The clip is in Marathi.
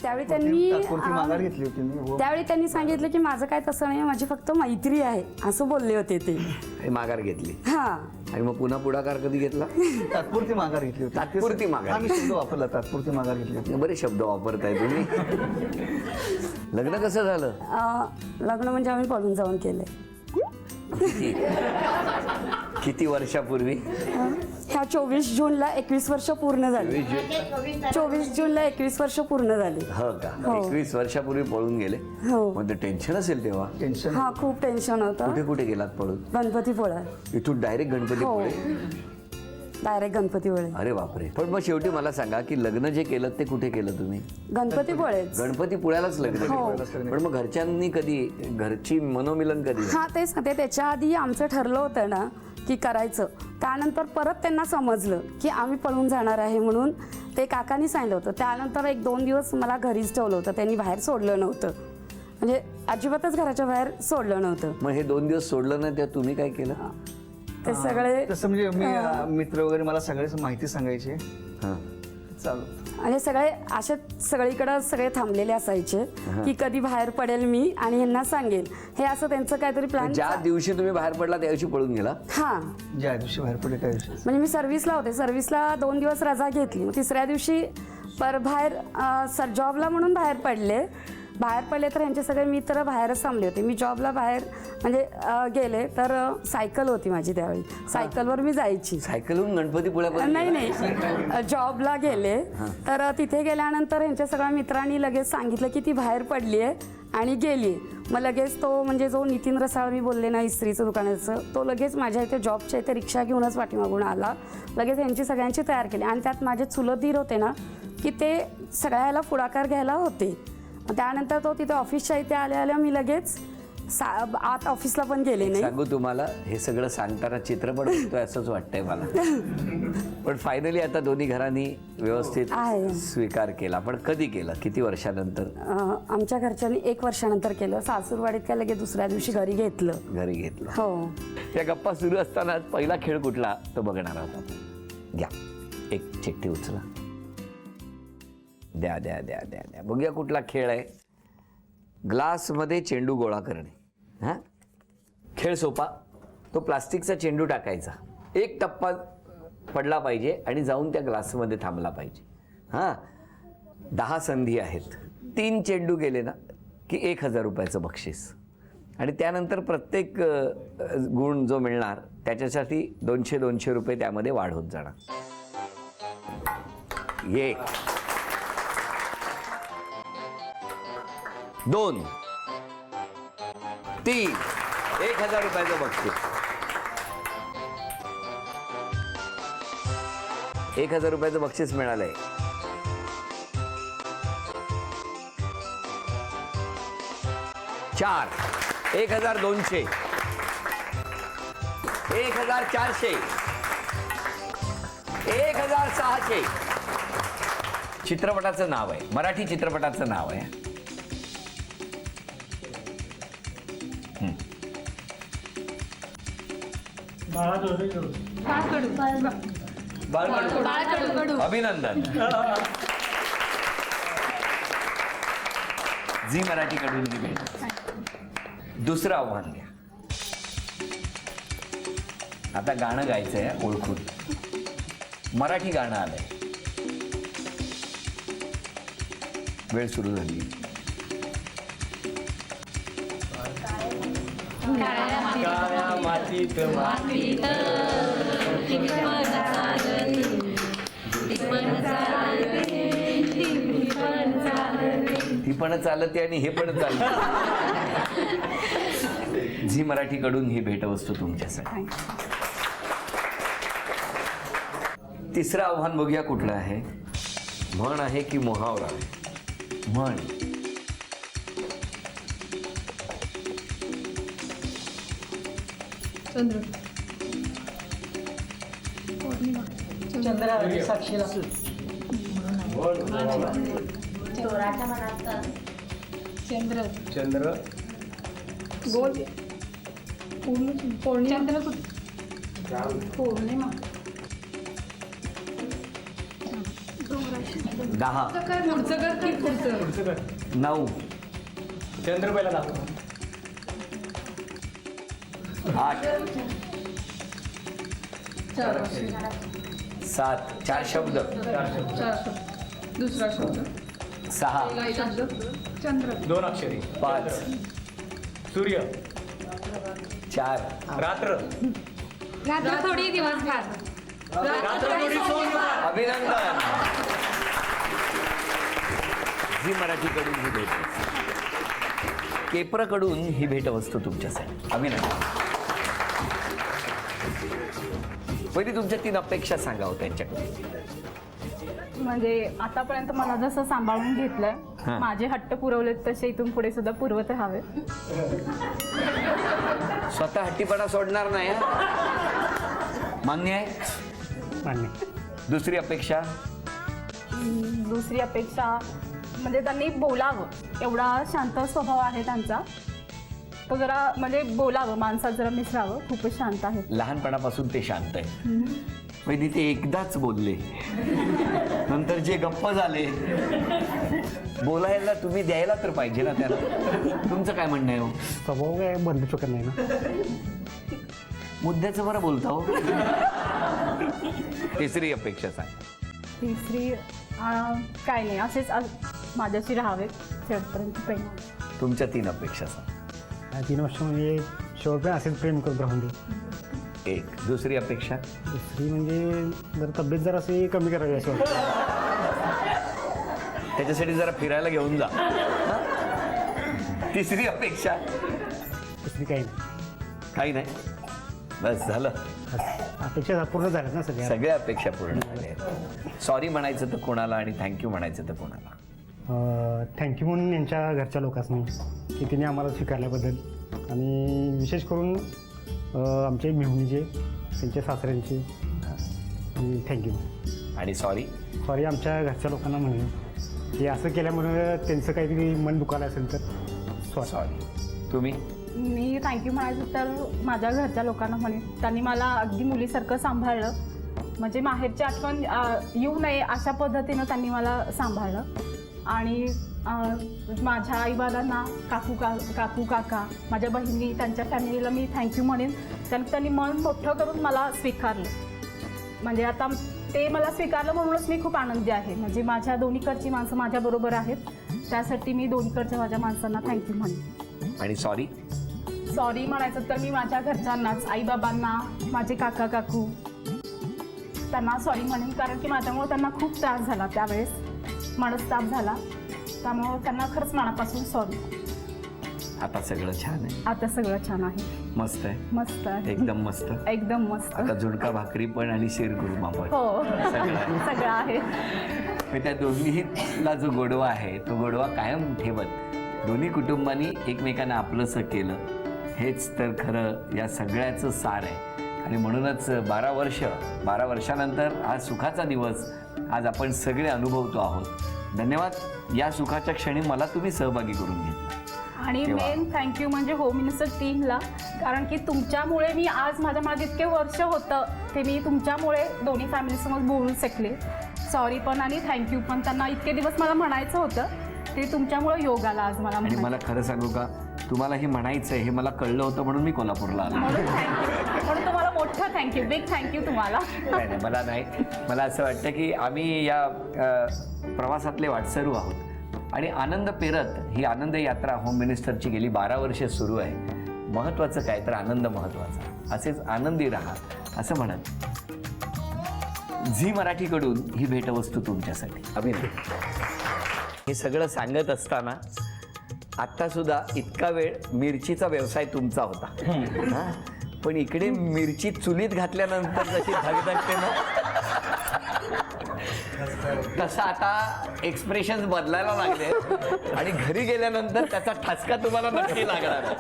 त्यावेळी त्यांनी तात्पुरती माघार घेतली होती मी. हो. त्यावेळी त्यांनी सांगितलं की माझं काय तसं नाही, माझी फक्त मैत्री आहे असं बोलले होते ते. हे माघार घेतली हा आणि मग पुन्हा पुढाकार कधी घेतला? तात्पुरती माघार घेतली होती. तात्पुरती माघार. हा मी शब्द वापरला, तात्पुरती माघार घेतली होती. बरे शब्द वापरताय तुम्ही. लग्न कसं झालं? लग्न म्हणजे आम्ही पळून जाऊन केले. किती वर्षापूर्वी? ह्या 24 जूनला 21 वर्ष पूर्ण झाली. 24 जूनला 21 वर्ष पूर्ण झाली. हो का? 21 वर्षापूर्वी पळून गेले. हो. मग ते टेन्शन असेल तेव्हा. टेन्शन. हा खूप टेन्शन होतं. कुठे कुठे गेलात पळून? गणपतीपुळे. इथून डायरेक्ट गणपती हो पुळे? डायरेक्ट गणपतीपुळे. अरे बापरे. पण मग शेवटी मला सांगा की लग्न जे केलं ते कुठे केलं तुम्ही? गणपतीपुळेच. गणपतीपुळ्यालाच लग्न हो. केलं. पण मग घरच्यांनी कधी, घरची मनोमिलन कधी? हा तेच ना, ते त्याच्या आधी आमचं ठरलं होतं ना की करायचं. त्यानंतर परत त्यांना समजलं की आम्ही पळून जाणार आहे म्हणून ते काकांनी सांगितलं होतं. त्यानंतर 1-2 दिवस मला घरीच ठेवलं होतं, त्यांनी बाहेर सोडलं नव्हतं, म्हणजे अजिबातच घराच्या बाहेर सोडलं नव्हतं. मग हे 2 दिवस सोडलं नाही तेव्हा तुम्ही काय केलं? ते सगळे तसं म्हणजे मी मित्र वगैरे मला सगळ्याच माहिती सांगायची. हां. चालू. आणि सगळे असे सगळीकडे सगळे थांबलेले असायचे की कधी बाहेर पडेल मी आणि ह्यांना सांगेल, हे असं त्यांचं काहीतरी प्लॅन. ज्या दिवशी तुम्ही बाहेर पडला त्या दिवशी पळून गेला? हा ज्या दिवशी बाहेर पडले त्या दिवशी. म्हणजे मी सर्व्हिसला होते, सर्व्हिसला 2 दिवस रजा घेतली. मग तिसऱ्या दिवशी बाहेर जॉबला म्हणून बाहेर पडले तर ह्यांचे सगळे मित्र बाहेरच थांबले होते. मी जॉबला बाहेर म्हणजे गेले तर सायकल होती माझी त्यावेळी, सायकलवर मी जायची. सायकलहून गणपतीपुळ्यापर्यंत? नाही जॉबला गेले तर तिथे गेल्यानंतर ह्यांच्या सगळ्या मित्रांनी लगेच सांगितलं की ती बाहेर पडली आहे आणि गेली. मग लगेच तो म्हणजे जो नितीन रसाळ मी बोलले ना इस्त्रीचं दुकानाचं, तो लगेच माझ्या इथे जॉबच्या इथे रिक्षा घेऊनच पाठीमागून आला. लगेच यांची सगळ्यांची तयार केली आणि त्यात माझे चुलत दीर होते ना की ते सगळ्याला पुढाकार घ्यायला होते. त्यानंतर तो तिथे ऑफिसच्या इथे आल्या मी लगेच आत ऑफिसला पण गेले नाही. सांगू तुम्हाला, हे सगळं सांगताना चित्रपट बघतोय असंच वाटतंय मला. पण फायनली आता दोन्ही घरांनी व्यवस्थित स्वीकार केला. पण कधी केला, किती वर्षानंतर? आमच्या घरच्यांनी 1 वर्षानंतर केलं. सासूरवाडीत काय लगेच दुसऱ्या दिवशी घरी घेतलं. हो. या गप्पा सुरू असताना पहिला खेळ कुठला तो बघणार आहोत आपण. घ्या एक चिठ्ठी उचला. द्या द्या द्या द्या द्या बघूया कुठला खेळ आहे. ग्लासमध्ये चेंडू गोळा करणे. हां, खेळ सोपा. तो प्लास्टिकचा चेंडू टाकायचा, एक टप्पा पडला पाहिजे आणि जाऊन त्या ग्लासमध्ये थांबला पाहिजे. हां, 10 संधी आहेत. 3 चेंडू गेले ना की 1000 रुपयाचं बक्षीस आणि त्यानंतर प्रत्येक गुण जो मिळणार त्याच्यासाठी 200 रुपये त्यामध्ये वाढ होत जाणार. 1 2 3 1000 रुपयाचं बक्षीस. 1000 रुपयाचं बक्षीस मिळालंय. 4 1200 1400 1600. चित्रपटाचं नाव आहे, मराठी चित्रपटाचं नाव आहे. अभिनंदन. झी मराठीकडून ही भेट. दुसरं आव्हान घ्या. आता गाणं गायचंय ओळखून. मराठी गाणं आलंय. वेळ सुरू झाली. ती पण चालते आणि हे पण चालतं. झी मराठीकडून ही भेटवस्तू तुमच्यासाठी. तिसरं आव्हान बघूया कुठलं आहे. म्हण आहे की मुहावरा आहे. म्हण. साक्षीला चंद्र गोल पौर्णिमा पौर्णिमा 10 पुढचं कर की पुढचं 9 चंद्रबाईला दाखव. 8 7 4 शब्द दुसरा शब्द 6 चंद्र 2 अक्षरी. 5 सूर्य. 4 रात्र. रात्र थोडी दिवस फार रात्र थोडी सोमवार. अभिनंदन. झी मराठीकडून ही भेट, केप्रकडून ही भेटवस्तू तुमच्यासाठी. अभिनंदन. पहिली तुमच्या 3 अपेक्षा सांगा हो त्यांच्याकडून. म्हणजे आतापर्यंत मला जसं सांभाळून हां. घेतलंय, माझे हट्ट पुरवलेत तसे इथून पुढे सुद्धा पुरवत राहावे. स्वतः हट्टीपणा सोडणार नाही हं? मान्य आहे. मान्य. दुसरी अपेक्षा. दुसरी अपेक्षा म्हणजे त्यांनी बोलावं. एवढा शांत स्वभाव आहे त्यांचा, तो जरा म्हणजे बोलावं, माणसात जरा मिसळावं. खूपच शांत आहे. लहानपणापासून ते शांत आहे. पहिली ते एकदाच बोलले, नंतर जे गप्प झाले, बोलायला तुम्ही द्यायला तर पाहिजे ना त्याला. तुमचं काय म्हणणं आहे हो? स्वभाव काय बदलू शकत नाही ना. मुद्द्याचं बरं बोलता हो. तिसरी अपेक्षा सांग. तिसरी काय नाही, असेच माझ्याशी राहावे शेवटपर्यंत प्रेम. तुमच्या 3 अपेक्षा सांग. 3 वर्ष म्हणजे शेवटपर्यंत असेच प्रेम करत राहून दे. 1 दुसरी अपेक्षा. दुसरी म्हणजे जर तब्येत जर अशी कमी करावी असं वाटतं. त्याच्यासाठी जरा फिरायला घेऊन जा. तिसरी अपेक्षा. दुसरी काही नाही. काही नाही, बस झालं. अपेक्षा पूर्ण झाल्यात ना सगळ्या. सगळ्या अपेक्षा पूर्ण झाल्या आहेत. सॉरी म्हणायचं तर कोणाला आणि थँक्यू म्हणायचं तर कोणाला? थँक्यू म्हणून यांच्या घरच्या लोकांनी की तिने आम्हाला स्वीकारल्याबद्दल, आणि विशेष करून आमचे मेहुणीचे, त्यांच्या सासऱ्यांचे थँक्यू. आणि सॉरी. सॉरी आमच्या घरच्या लोकांना म्हणून की असं केल्यामुळे त्यांचं काहीतरी मन दुखालं असेल तर सॉरी. तुम्ही? मी थँक्यू म्हणायचं तर माझ्या घरच्या लोकांना म्हणेन, त्यांनी मला अगदी मुलीसारखं सांभाळलं. म्हणजे माहेरची आठवण येऊ नये अशा पद्धतीनं त्यांनी मला सांभाळलं. आणि माझ्या आईबाबांना, काकू काका, माझ्या बहिणी, त्यांच्या फॅमिलीला मी थँक्यू म्हणेन. त्यांनी मन मोठं करून मला स्वीकारलं. म्हणजे आता ते मला स्वीकारलं म्हणूनच मी खूप आनंदी आहे. म्हणजे माझ्या दोन्हीकडची माणसं माझ्याबरोबर आहेत, त्यासाठी मी दोन्हीकडच्या माझ्या माणसांना थँक्यू म्हणेन. आणि सॉरी? सॉरी म्हणायचं तर मी माझ्या घरच्यांनाच, आईबाबांना, माझे काका काकू, त्यांना सॉरी म्हणेन. कारण की माझ्यामुळे त्यांना खूप त्रास झाला, त्यावेळेस मनस्ताप झाला. त्यामुळे त्यांना खरंच मनापासून सॉरी. आता सगळं छान आहे. आता सगळं छान आहे. मस्त आहे. मस्त आहे. एकदम मस्त. एकदम मस्त. आता झुणका भाकरी पण आणि शिरकुर्मा पण. हो, सगळं आहे. सगळं आहे. पण त्या दोन्हीला जो गोडवा आहे तो गोडवा कायम ठेवत दोन्ही कुटुंबांनी एकमेकांना आपलंसं केलं, हेच तर खरं या सगळ्याचं सार आहे. आणि म्हणूनच 12 वर्षानंतर आज सुखाचा दिवस आज आपण सगळे अनुभवतो आहोत. धन्यवाद. या सुखाच्या क्षणी मला तुम्ही सहभागी करून घेतलं. आणि तेव्हा. मेन थँक्यू म्हणजे होम मिनिस्टर टीमला, कारण की तुमच्यामुळे मी आज माझ्या मागे इतके वर्ष होतं ते मी तुमच्यामुळे दोन्ही फॅमिलीसमोर बोलू शकले. सॉरी पण आणि थँक्यू पण. त्यांना इतके दिवस मला म्हणायचं होतं, ते तुमच्यामुळे योग आला आज मला आणि म्हणायचं. मला खरं सांगू का, तुम्हाला हे म्हणायचं हे मला कळलं होतं म्हणून मी कोल्हापूरला आलो. म्हणून थँक्यू, म्हणून तुम्हाला मोठं थँक्यू, बिग थँक्यू तुम्हाला. नाही नाही, मला नाही. मला असं वाटतं की आम्ही या प्रवासातले वाटसरू आहोत आणि आनंद पेरत ही आनंद यात्रा होम मिनिस्टरची गेली 12 वर्षे सुरू आहे. महत्त्वाचं काय तर आनंद महत्त्वाचा. असेच आनंदी राहा असं म्हणत झी मराठीकडून ही भेटवस्तू तुमच्यासाठी. अभिनंदन. हे सगळं सांगत असताना आत्तासुद्धा इतका वेळ मिरचीचा व्यवसाय तुमचा होता. हां, पण इकडे मिरची चुलीत घातल्यानंतर जशी धगधगते ना, तसं आता एक्सप्रेशन बदलायला लागले आणि घरी गेल्यानंतर त्याचा ठसका तुम्हाला नक्की लागणार.